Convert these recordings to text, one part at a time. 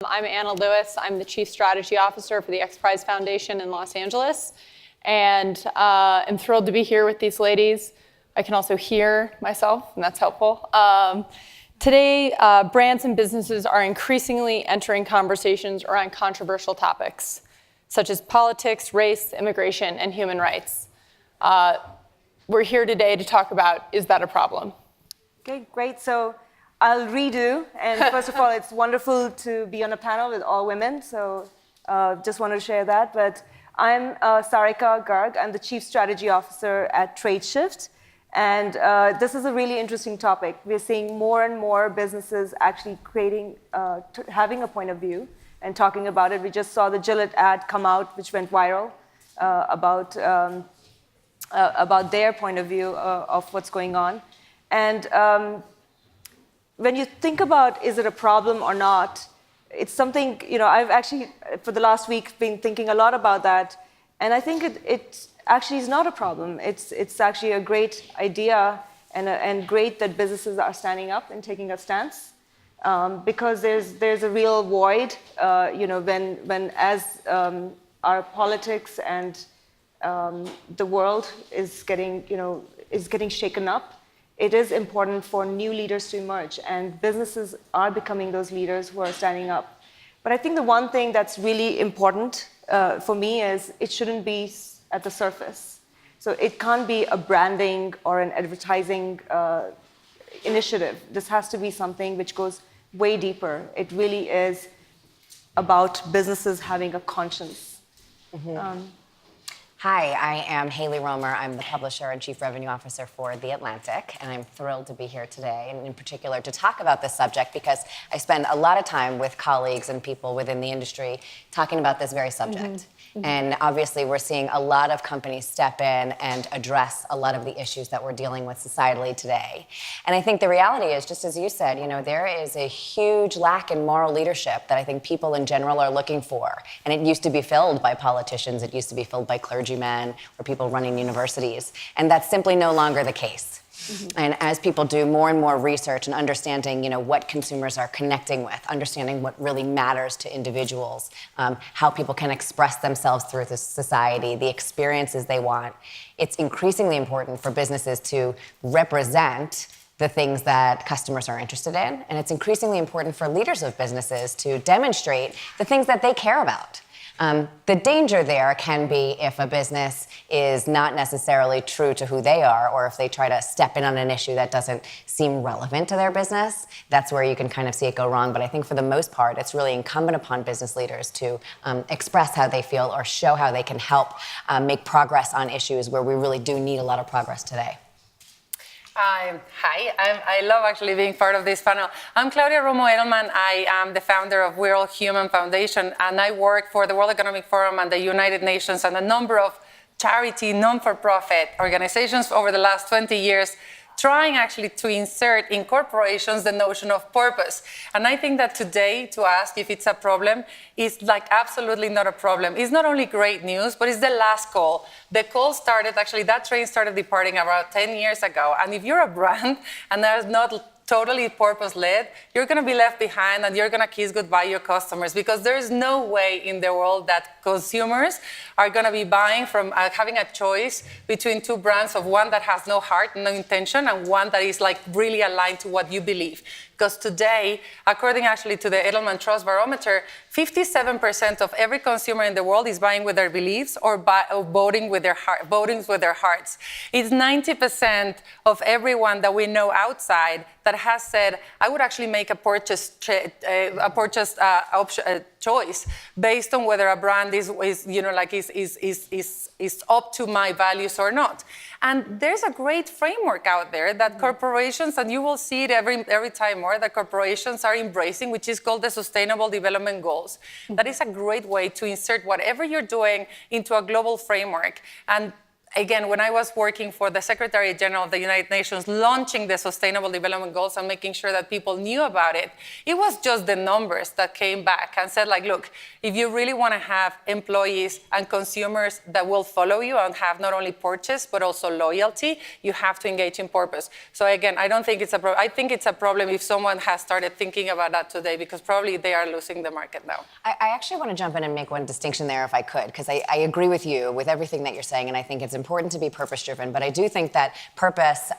I'm Anna Lewis. I'm the Chief Strategy Officer for the XPRIZE Foundation in Los Angeles. And I'm thrilled to be here with these ladies. I can also hear myself, and that's helpful. Today, brands and businesses are increasingly entering conversations around controversial topics, such as politics, race, immigration, and human rights. We're here today to talk about, is that a problem? Okay, great. So I'll redo. And first of all, it's wonderful to be on a panel with all women. So just wanted to share that. But I'm Sarika Garg. I'm the Chief Strategy Officer at Tradeshift. And this is a really interesting topic. We're seeing more and more businesses actually creating, having a point of view and talking about it. We just saw the Gillette ad come out, which went viral, about their point of view of what's going on. And when you think about, is it a problem or not, it's something, I've actually, for the last week, been thinking a lot about that. And I think it actually is not a problem. It's actually a great idea and great that businesses are standing up and taking a stance. Because there's a real void, when as our politics and the world is getting shaken up, it is important for new leaders to emerge, and businesses are becoming those leaders who are standing up. But I think the one thing that's really important for me is it shouldn't be at the surface. So it can't be a branding or an advertising initiative. This has to be something which goes way deeper. It really is about businesses having a conscience. Mm-hmm. Hi, I am Haley Romer. I'm the publisher and chief revenue officer for The Atlantic, and I'm thrilled to be here today, and in particular to talk about this subject because I spend a lot of time with colleagues and people within the industry talking about this very subject. Mm-hmm. Mm-hmm. And obviously we're seeing a lot of companies step in and address a lot of the issues that we're dealing with societally today. And I think the reality is, just as you said, there is a huge lack in moral leadership that I think people in general are looking for. And it used to be filled by politicians, it used to be filled by clergymen, or people running universities. And that's simply no longer the case. Mm-hmm. And as people do more and more research and understanding, what consumers are connecting with, understanding what really matters to individuals, how people can express themselves through this society, the experiences they want, it's increasingly important for businesses to represent the things that customers are interested in. And it's increasingly important for leaders of businesses to demonstrate the things that they care about. The danger there can be if a business is not necessarily true to who they are, or if they try to step in on an issue that doesn't seem relevant to their business. That's where you can kind of see it go wrong. But I think for the most part, it's really incumbent upon business leaders to express how they feel or show how they can help make progress on issues where we really do need a lot of progress today. Hi, I love actually being part of this panel. I'm Claudia Roman Edelman. I am the founder of We're All Human Foundation, and I work for the World Economic Forum and the United Nations and a number of charity, non-for-profit organizations over the last 20 years, trying actually to insert in corporations the notion of purpose. And I think that today, to ask if it's a problem is absolutely not a problem. It's not only great news, but it's the last call. The call started, actually that train started departing about 10 years ago. And if you're a brand and that's not totally purpose-led, you're going to be left behind and you're going to kiss goodbye your customers, because there is no way in the world that consumers are going to be buying from having a choice between two brands of one that has no heart, no intention, and one that is really aligned to what you believe. Because today, according actually to the Edelman Trust Barometer, 57% of every consumer in the world is buying with their beliefs or voting with their hearts. It's 90% of everyone that we know outside that has said, I would actually make a purchase choice based on whether a brand is up to my values or not. And there's a great framework out there that corporations, and you will see it every time more, that corporations are embracing, which is called the Sustainable Development Goals. That is a great way to insert whatever you're doing into a global framework. And again, when I was working for the Secretary General of the United Nations, launching the Sustainable Development Goals and making sure that people knew about it, it was just the numbers that came back and said, like, look, if you really want to have employees and consumers that will follow you and have not only purchase, but also loyalty, you have to engage in purpose. So again, I don't think it's a problem. I think it's a problem if someone has started thinking about that today, because probably they are losing the market now. I actually want to jump in and make one distinction there if I could, because I agree with you with everything that you're saying, and I think it's important to be purpose-driven, but I do think that purpose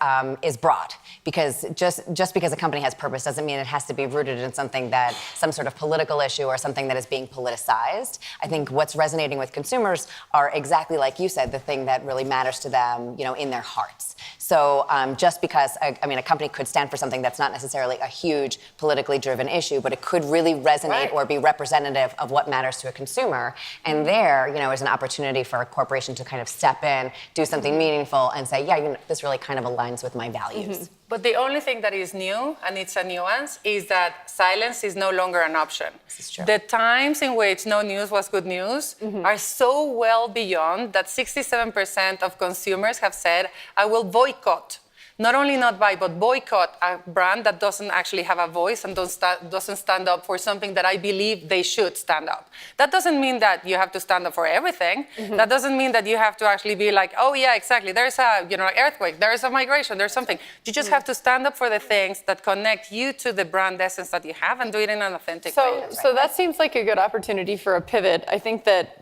is broad, because just because a company has purpose doesn't mean it has to be rooted in something that, some sort of political issue or something that is being politicized. I think what's resonating with consumers are exactly like you said, the thing that really matters to them, in their hearts. So just because, a company could stand for something that's not necessarily a huge politically driven issue, but it could really resonate or be representative of what matters to a consumer. And there, is an opportunity for a corporation to kind of step in, do something meaningful, and say, yeah, this really kind of aligns with my values. But the only thing that is new, and it's a nuance, is that silence is no longer an option. This is true. The times in which no news was good news are so well beyond that 67% of consumers have said, I will boycott. Not only not buy, but boycott a brand that doesn't actually have a voice and doesn't stand up for something that I believe they should stand up. That doesn't mean that you have to stand up for everything. That doesn't mean that you have to actually be like, oh yeah, exactly. There's a earthquake, there's a migration, there's something. You just have to stand up for the things that connect you to the brand essence that you have and do it in an authentic way. So that seems like a good opportunity for a pivot. I think that,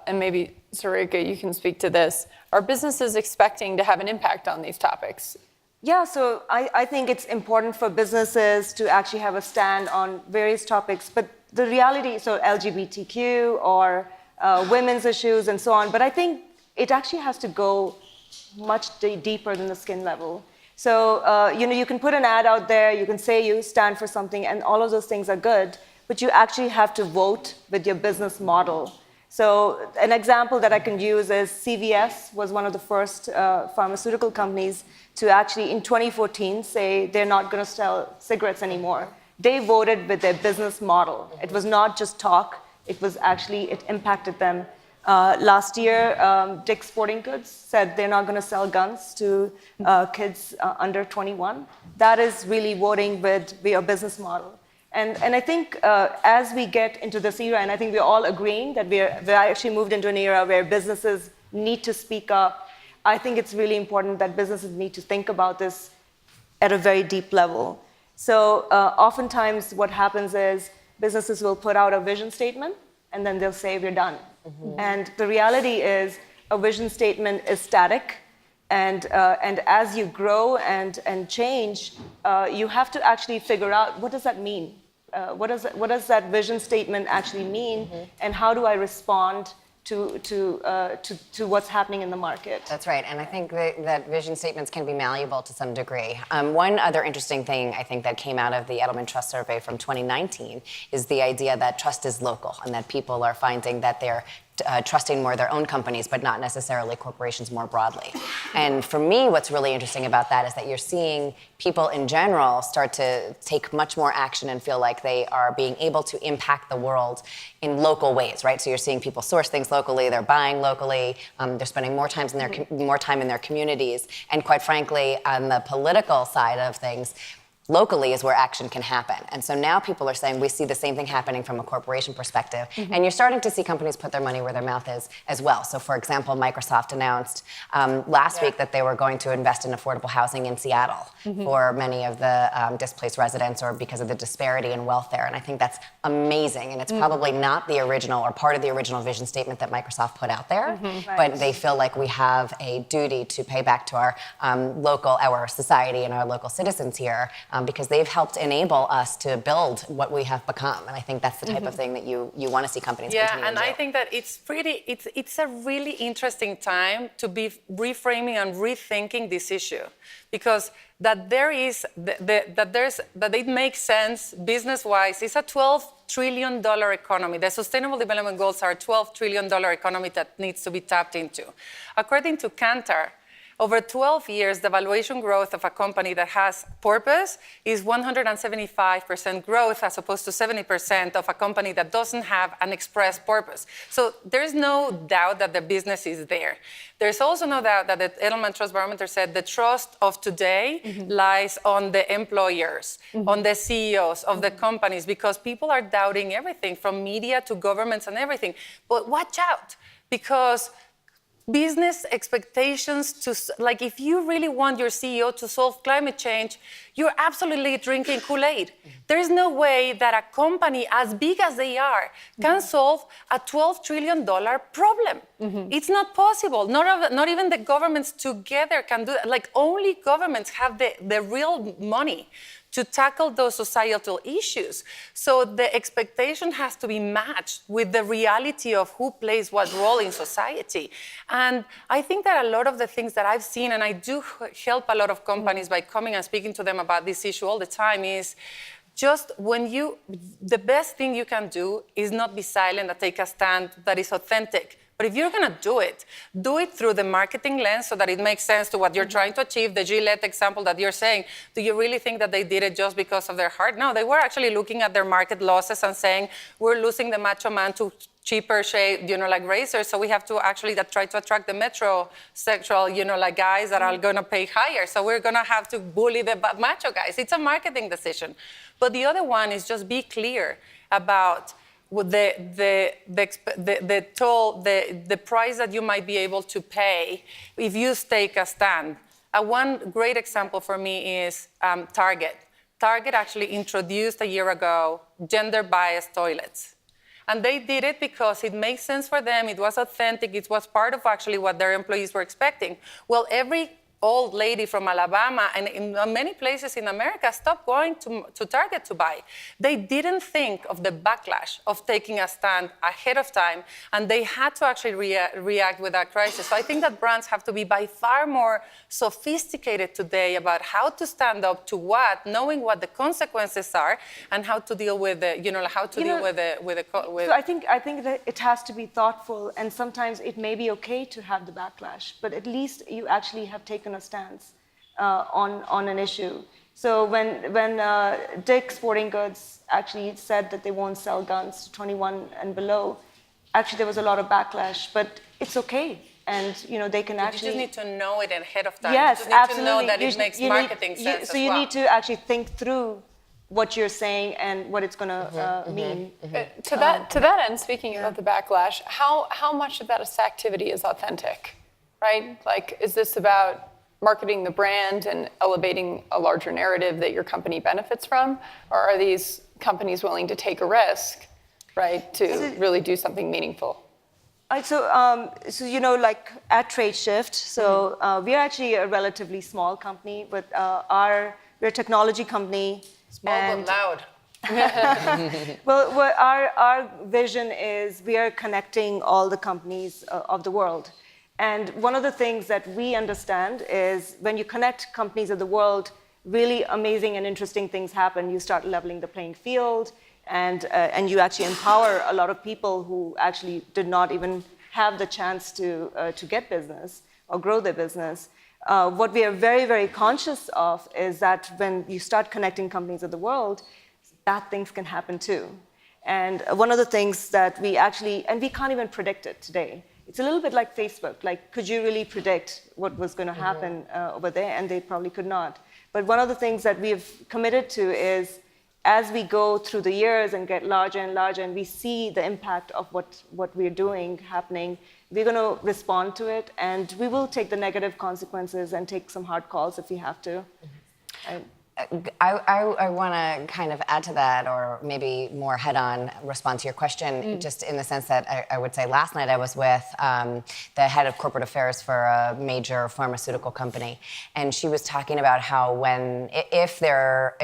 and maybe Sarika, you can speak to this, are businesses expecting to have an impact on these topics? Yeah, so I think it's important for businesses to actually have a stand on various topics, but the reality, so LGBTQ or women's issues and so on, but I think it actually has to go much deeper than the skin level. So, you can put an ad out there, you can say you stand for something, and all of those things are good, but you actually have to vote with your business model. So an example that I can use is CVS was one of the first pharmaceutical companies to actually, in 2014, say they're not going to sell cigarettes anymore. They voted with their business model. It was not just talk. It was actually, it impacted them. Last year, Dick's Sporting Goods said they're not going to sell guns to kids under 21. That is really voting with your business model. And I think as we get into this era, and I think we're all agreeing that we're actually moved into an era where businesses need to speak up, I think it's really important that businesses need to think about this at a very deep level. So oftentimes what happens is businesses will put out a vision statement, and then they'll say, we're done. And the reality is a vision statement is static. And as you grow and change, you have to actually figure out, what does that mean? What does that vision statement actually mean? And how do I respond to what's happening in the market? That's right, and I think that vision statements can be malleable to some degree. One other interesting thing I think that came out of the Edelman Trust Survey from 2019 is the idea that trust is local, and that people are finding that they're trusting more their own companies, but not necessarily corporations more broadly. And for me, what's really interesting about that is that you're seeing people in general start to take much more action and feel like they are being able to impact the world in local ways, right? So you're seeing people source things locally, they're buying locally, they're spending more time in their communities, and quite frankly, on the political side of things, locally is where action can happen. And so now people are saying we see the same thing happening from a corporation perspective. And you're starting to see companies put their money where their mouth is as well. So for example, Microsoft announced last week that they were going to invest in affordable housing in Seattle for many of the displaced residents, or because of the disparity in wealth there. And I think that's amazing. And it's probably not the original or part of the original vision statement that Microsoft put out there, but they feel like we have a duty to pay back to our our society and our local citizens here, because they've helped enable us to build what we have become. And I think that's the type of thing that you want to see companies continue to do. Yeah, and I think that it's a really interesting time to be reframing and rethinking this issue, because that it makes sense business-wise. It's a $12 trillion economy. The Sustainable Development Goals are a $12 trillion economy that needs to be tapped into. According to Kantar, Over 12 years, the valuation growth of a company that has purpose is 175% growth as opposed to 70% of a company that doesn't have an express purpose. So there's no doubt that the business is there. There's also no doubt that the Edelman Trust Barometer said the trust of today lies on the employers, on the CEOs of the companies, because people are doubting everything from media to governments and everything. But watch out, because business expectations like if you really want your CEO to solve climate change, you're absolutely drinking Kool-Aid. There's no way that a company as big as they are can solve a $12 trillion problem. It's not possible. Not even the governments together can do that. Like only governments have the real money to tackle those societal issues. So the expectation has to be matched with the reality of who plays what role in society. And I think that a lot of the things that I've seen, and I do help a lot of companies by coming and speaking to them about this issue all the time, is just the best thing you can do is not be silent and take a stand that is authentic. But if you're going to do it through the marketing lens so that it makes sense to what you're trying to achieve. The Gillette example that you're saying, do you really think that they did it just because of their heart? No, they were actually looking at their market losses and saying, we're losing the macho man to cheaper shade, like razors. So we have to actually try to attract the metrosexual, like guys that are going to pay higher. So we're going to have to bully the macho guys. It's a marketing decision. But the other one is just be clear about the price that you might be able to pay if you take a stand. One great example for me is Target. Target actually introduced a year ago gender-biased toilets. And they did it because it makes sense for them, it was authentic, it was part of actually what their employees were expecting. Well, every old lady from Alabama and in many places in America stopped going to Target to buy. They didn't think of the backlash of taking a stand ahead of time, and they had to actually react with that crisis. So I think that brands have to be by far more sophisticated today about how to stand up to what, knowing what the consequences are, and how to deal with the, So I think that it has to be thoughtful, and sometimes it may be okay to have the backlash, but at least you actually have taken a stance on an issue. So when Dick's Sporting Goods actually said that they won't sell guns to 21 and below, actually there was a lot of backlash, but it's okay. And they can actually... You just need to know it ahead of time. Yes, you just need absolutely. to know that it makes marketing sense So you need to actually think through what you're saying and what it's going to mean. To that end, speaking of the backlash, how much of that activity is authentic, right? Like, is this about marketing the brand and elevating a larger narrative that your company benefits from? Or are these companies willing to take a risk, right, to really do something meaningful? So like at Tradeshift, we are actually a relatively small company, but we're a technology company. Small but loud. Well, our vision is we are connecting all the companies of the world. And one of the things that we understand is when you connect companies of the world, really amazing and interesting things happen. You start leveling the playing field, and you actually empower a lot of people who actually did not even have the chance to get business or grow their business. What we are very, very conscious of is that when you start connecting companies of the world, bad things can happen too. And one of the things that we can't even predict it today. It's a little bit like Facebook. Like, could you really predict what was going to happen over there? And they probably could not. But one of the things that we have committed to is, as we go through the years and get larger and larger, and we see the impact of what we're doing happening, we're going to respond to it, and we will take the negative consequences and take some hard calls if we have to. I want to kind of add to that, or maybe more head-on respond to your question, just in the sense that I would say last night I was with the head of corporate affairs for a major pharmaceutical company, and she was talking about how if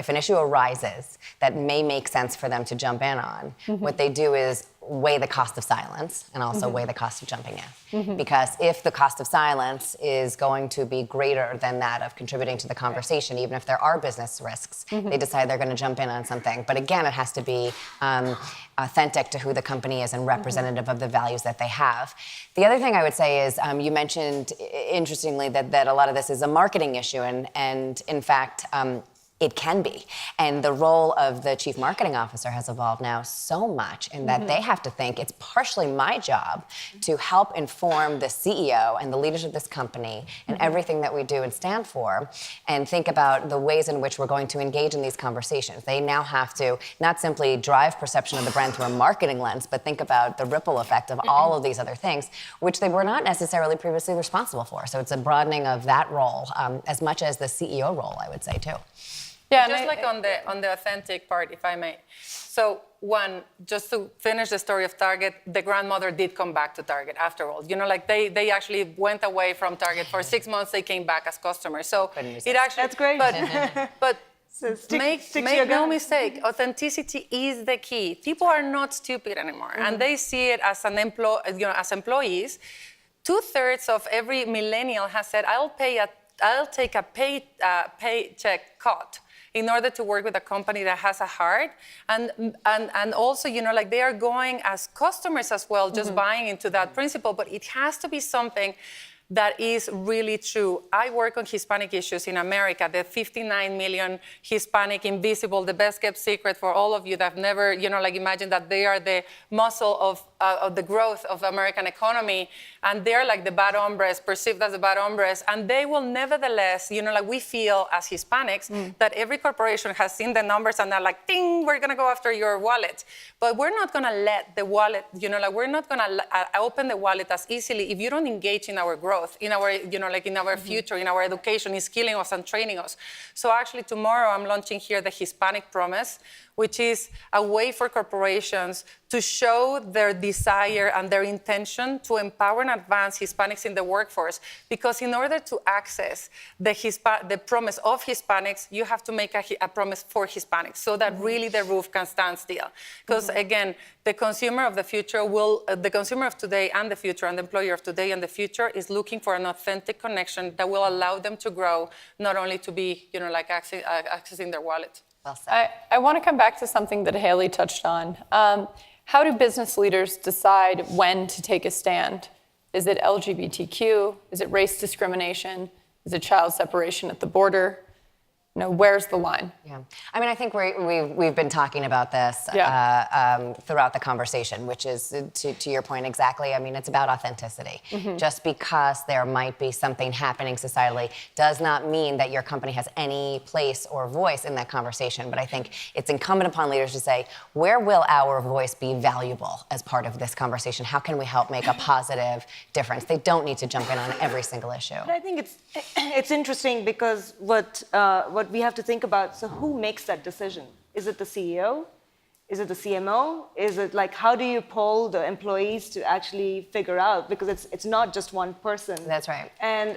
an issue arises that may make sense for them to jump in on, what they do is weigh the cost of silence and also weigh the cost of jumping in. Because if the cost of silence is going to be greater than that of contributing to the conversation, even if there are business risks, they decide they're going to jump in on something. But again, it has to be authentic to who the company is and representative of the values that they have. The other thing I would say is you mentioned, interestingly, that a lot of this is a marketing issue, and in fact, it can be. And the role of the chief marketing officer has evolved now so much in that they have to think it's partially my job to help inform the CEO and the leaders of this company and everything that we do and stand for, and think about the ways in which we're going to engage in these conversations. They now have to not simply drive perception of the brand through a marketing lens, but think about the ripple effect of all of these other things, which they were not necessarily previously responsible for. So it's a broadening of that role as much as the CEO role, I would say, too. Yeah, just like on the authentic part, if I may. So one, just to finish the story of Target, the grandmother did come back to Target after all. You know, like they actually went away from Target for 6 months. They came back as customers. So it actually That's great. But So make no mistake, authenticity is the key. People are not stupid anymore, and they see it as as employees. 2/3 of every millennial has said, I'll take a paycheck cut in order to work with a company that has a heart, and also, you know, like they are going as customers as well, just buying into that principle. But it has to be something that is really true. I work on Hispanic issues in America, the 59 million Hispanic, invisible, the best kept secret for all of you that have never, you know, like imagine that they are the muscle of the growth of the American economy, and they're like the bad hombres, perceived as the bad hombres, and they will nevertheless, you know, like we feel as Hispanics that every corporation has seen the numbers and they're like, ding, we're gonna go after your wallet. But we're not gonna let the wallet, you know, like we're not gonna open the wallet as easily if you don't engage in our growth, in our, you know, like in our future, in our education, in skilling us and training us. So actually tomorrow I'm launching here the Hispanic Promise, which is a way for corporations to show their desire and their intention to empower and advance Hispanics in the workforce. Because in order to access the promise of Hispanics, you have to make a promise for Hispanics so that really the roof can stand still. Because again, the consumer of the future the consumer of today and the future, and the employer of today and the future is looking for an authentic connection that will allow them to grow, not only to be, you know, like accessing their wallet. Well said. I want to come back to something that Haley touched on. How do business leaders decide when to take a stand? Is it LGBTQ? Is it race discrimination? Is it child separation at the border? You know, where's the line? Yeah, I mean, I think we've been talking about this throughout the conversation, which is, to your point exactly, I mean, it's about authenticity. Just because there might be something happening societally does not mean that your company has any place or voice in that conversation. But I think it's incumbent upon leaders to say, where will our voice be valuable as part of this conversation? How can we help make a positive difference? They don't need to jump in on every single issue. But I think it's interesting because what we have to think about, so who makes that decision? Is it the CEO? Is it the CMO? Is it like, how do you poll the employees to actually figure out? Because it's not just one person. That's right. And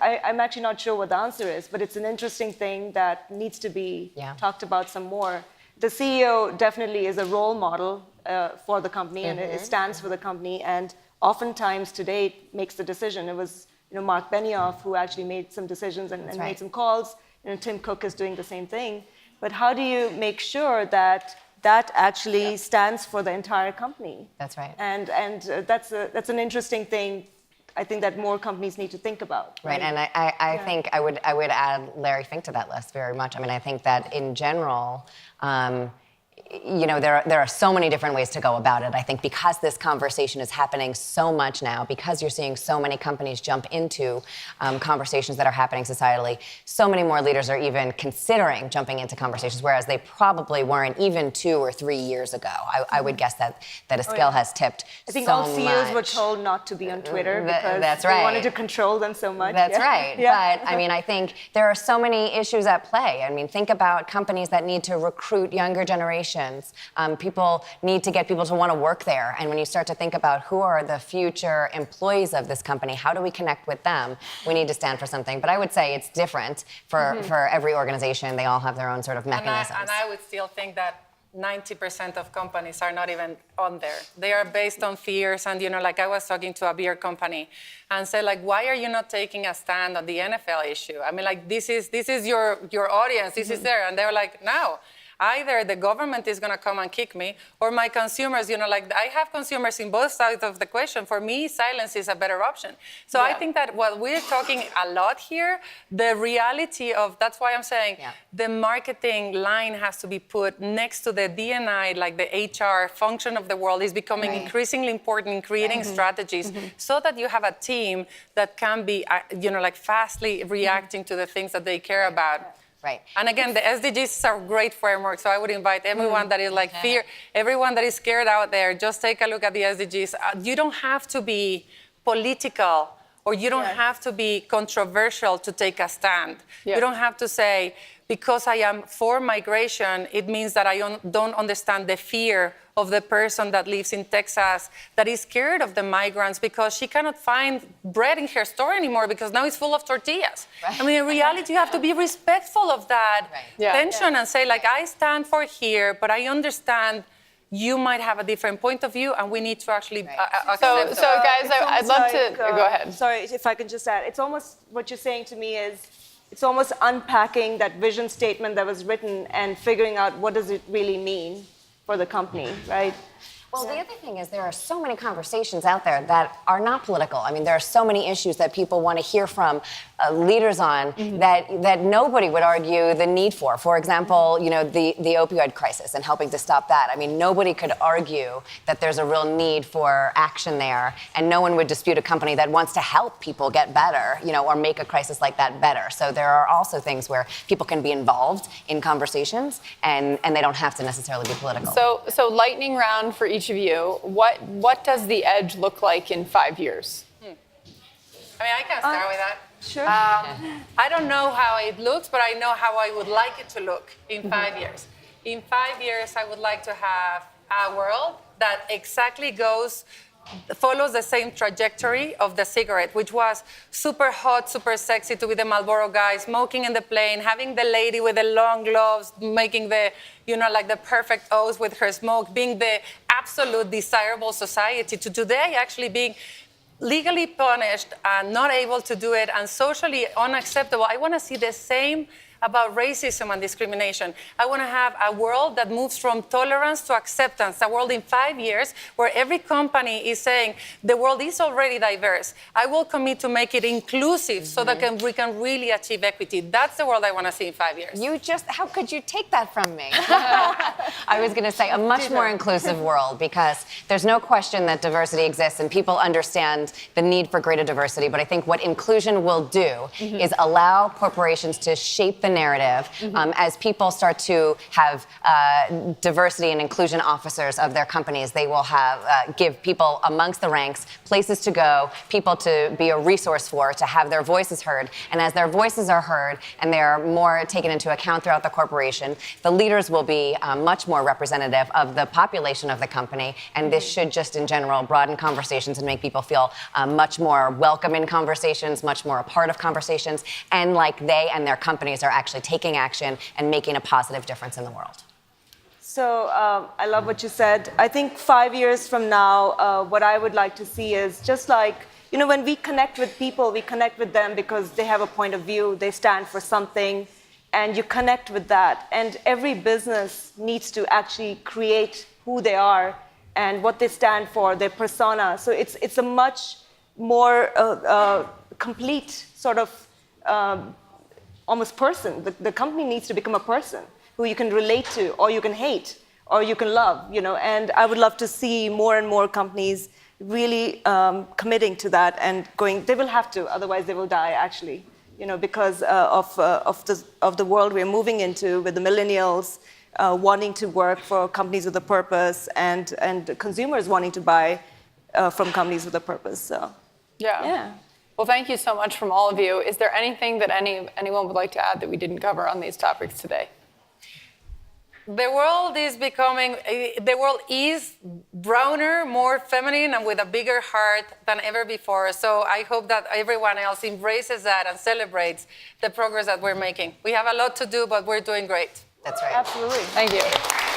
I'm actually not sure what the answer is, but it's an interesting thing that needs to be talked about some more. The CEO definitely is a role model for the company, and it stands for the company, and oftentimes today makes the decision. It was, you know, Mark Benioff who actually made some decisions and made some calls. You know, Tim Cook is doing the same thing. But how do you make sure that that actually stands for the entire company? That's right. And that's an interesting thing, I think, that more companies need to think about. Right, and I think I would add Larry Fink to that list very much. I mean, I think that in general, you know, there are so many different ways to go about it. I think because this conversation is happening so much now, because you're seeing so many companies jump into conversations that are happening societally, so many more leaders are even considering jumping into conversations, whereas they probably weren't even 2 or 3 years ago. I would guess that a scale has tipped. I think so all CEOs much. were told not to be on Twitter because that's they right. wanted to control them so much. That's right. But I mean, I think there are so many issues at play. I mean, think about companies that need to recruit younger generations. People need to get people to want to work there. And when you start to think about who are the future employees of this company, how do we connect with them? We need to stand for something. But I would say it's different for every organization. They all have their own sort of mechanisms. And I would still think that 90% of companies are not even on there. They are based on fears. And, like I was talking to a beer company and said, like, why are you not taking a stand on the NFL issue? I mean, like, this is your audience. This is there. And they were like, no. Either the government is going to come and kick me, or my consumers, like I have consumers in both sides of the question. For me, silence is a better option. So I think that what we're talking a lot here, the reality of, that's why I'm saying the marketing line has to be put next to the D&I, like the HR function of the world is becoming increasingly important in creating strategies so that you have a team that can be, like fastly reacting to the things that they care about. Right. And again, the SDGs are a great framework, so I would invite everyone that is like fear, everyone that is scared out there, just take a look at the SDGs. You don't have to be political or you don't have to be controversial to take a stand. You don't have to say, because I am for migration, it means that I don't understand the fear of the person that lives in Texas that is scared of the migrants because she cannot find bread in her store anymore because now it's full of tortillas. Right. I mean, in reality, you have to be respectful of that tension and say, like, I stand for here, but I understand you might have a different point of view, and we need to actually accept So guys, I'd love to go ahead. Sorry, if I can just add, it's almost what you're saying to me is, it's almost unpacking that vision statement that was written and figuring out what does it really mean for the company, right? Well, the other thing is there are so many conversations out there that are not political. I mean, there are so many issues that people want to hear from leaders on that nobody would argue the need for. For example, the opioid crisis and helping to stop that. I mean, nobody could argue that there's a real need for action there, and no one would dispute a company that wants to help people get better, or make a crisis like that better. So there are also things where people can be involved in conversations, and they don't have to necessarily be political. So lightning round for each of you. What does the edge look like in 5 years? I mean, I can start with that. Sure. I don't know how it looks, but I know how I would like it to look in 5 years. In 5 years, I would like to have a world that exactly follows the same trajectory of the cigarette, which was super hot, super sexy to be the Marlboro guy, smoking in the plane, having the lady with the long gloves, making the, like the perfect O's with her smoke, being the absolute desirable society, to today actually being legally punished and not able to do it and socially unacceptable. I want to see the same about racism and discrimination. I want to have a world that moves from tolerance to acceptance, a world in 5 years where every company is saying the world is already diverse. I will commit to make it inclusive so that we can really achieve equity. That's the world I want to see in 5 years. How could you take that from me? I was going to say a much more inclusive world, because there's no question that diversity exists and people understand the need for greater diversity. But I think what inclusion will do is allow corporations to shape the narrative as people start to have diversity and inclusion officers of their companies. They will have give people amongst the ranks places to go, people to be a resource for, to have their voices heard. And as their voices are heard and they are more taken into account throughout the corporation, the leaders will be much more representative of the population of the company. And this should just in general broaden conversations and make people feel much more welcome in conversations, much more a part of conversations, and like they and their companies are actually taking action and making a positive difference in the world. So I love what you said. I think 5 years from now, what I would like to see is just like, when we connect with people, we connect with them because they have a point of view, they stand for something, and you connect with that. And every business needs to actually create who they are and what they stand for, their persona. So it's a much more complete sort of almost person. The company needs to become a person who you can relate to, or you can hate, or you can love, and I would love to see more and more companies really committing to that and going. They will have to, otherwise they will die actually, because of the world we're moving into with the millennials wanting to work for companies with a purpose and consumers wanting to buy from companies with a purpose. So yeah. Well, thank you so much from all of you. Is there anything that anyone would like to add that we didn't cover on these topics today? The world is browner, more feminine, and with a bigger heart than ever before. So I hope that everyone else embraces that and celebrates the progress that we're making. We have a lot to do, but we're doing great. That's right. Absolutely. Thank you.